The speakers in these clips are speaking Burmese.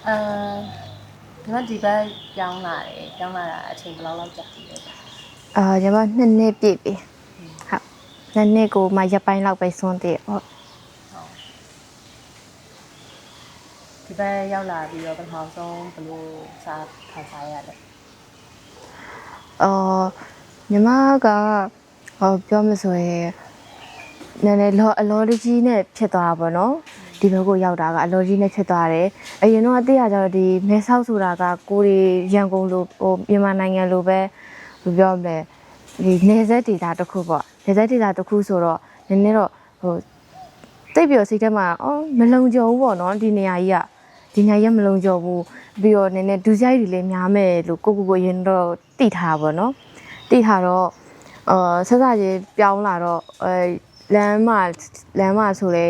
ဒီမှာဒီဘက်ပြောင်းလာတာအချိန်ဘယ်လောက်ကြာပြီလဲ ညီမ2 နှစ်ပြည့်ပြီဟုတ်2 နှစ်ကိုမှရက်ပိုင်းလောက်ပဲစွန့်တည်ဟုတ်ဒီဘက်ရောက်လာပြီးတော့ပထမဆုံးဘယ်လိုစားခံစားရလဲညီမကပြောမဆိုရင်နည်းနည်းအလောကြီးနဲ့ဖြစ်သွားတာပေါ့နော်ဒီဘက်ကိုရောက်တာကအလောကြီးနဲ့ဖြစ်သွားတယ်အရင်တော့အသေးရကြတော့ဒီမဲဆောက်ဆိုတာကကိုရီရန်ကုန်လိုမြန်မာနိုင်ငံလိုပဲပြောမလဲဒီနေဆက်ဒေတာတစ်ခုပေါ့နေဆက်ဒေတာတစ်ခုဆိုတော့နည်းနည်းတော့တိတ်ပြီးစိတ်ထဲမှာမလုံခြုံဘူးပေါ့နော်ဒီနေရာကြီးမလုံခြုံဘူးပြီးတော့နည်းနည်းဒူးဆိုင်တွေလည်းများမယ်လို့ကိုရင်တော့တိထားပါတော့တိထားတော့ဆက်စားကြီးပြောင်းလာတော့လမ်းမဆိုလဲ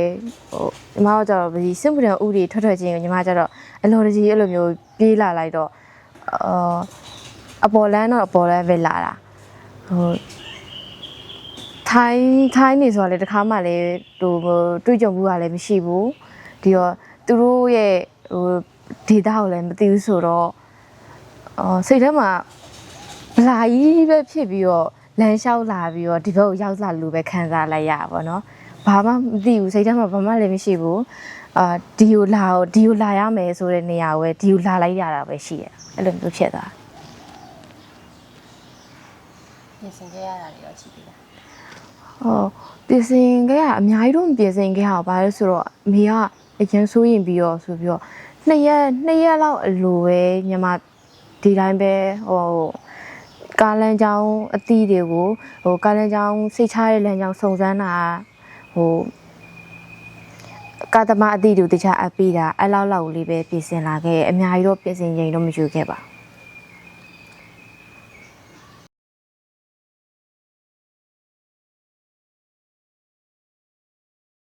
ညီမတို့ကျတော့ဒီစစ်မှုထမ်းဥတွေထွက်ချင်းကိုညီမကျတော့အလော်ကြီးအဲ့လိုမျိုးပြေးလာလိုက်တော့အပေါ်လမ်းပဲလာတာထိုင်းနေဆိုတော့လေတခါမှလည်းတွေးကြုံမှုကလည်းမရှိဘူးဒီတော့သူတို့ရဲ့ဒေတာကိုလည်းမသိဘူးဆိုတော့စိတ်ထဲမှာဗလာကြီးပဲဖြစ်ပြီးတော့လမ်းလျှောက်လာပြီးတော့ဒီဘက်ကိုရောက်လာလို့ပဲခံစားလိုက်ရပါတော့ဘာမှမသိဘူးစိတ်ထဲမှာဘာမှလည်းမရှိဘူးဒီကိုလာရမယ်ဆိုတဲ့နေရာကိုပဲဒီကိုလာလိုက်ရတာပဲရှိတယ်အဲ့လိုမျိုးဖြစ်သွားပြင်ဆင်ခဲ့ရတာတွေရောရှိပြီလားပြင်ဆင်ခဲ့ရအများကြီးတော့ပြင်ဆင်ခဲ့ရပါလဲဆိုတော့အမေကအရင်ဆိုရင်ပြီးတော့ဆိုပြီးတော့2 ရက်လောက်အလိုပဲညီမဒီတိုင်းပဲကားလမ်းကြောင်းအသီးတွေကိုကားလမ်းကြောင်းစိတ်ချတဲ့လမ်းကြောင်းစုံစမ်းတာကားသမားအသီးတွေတခြားအပ်ပေးတာအဲ့လောက်လေးပဲပြင်ဆင်လာခဲ့အများကြီးတော့ပြင်ဆင်ချိန်တော့မယူခဲ့ပါ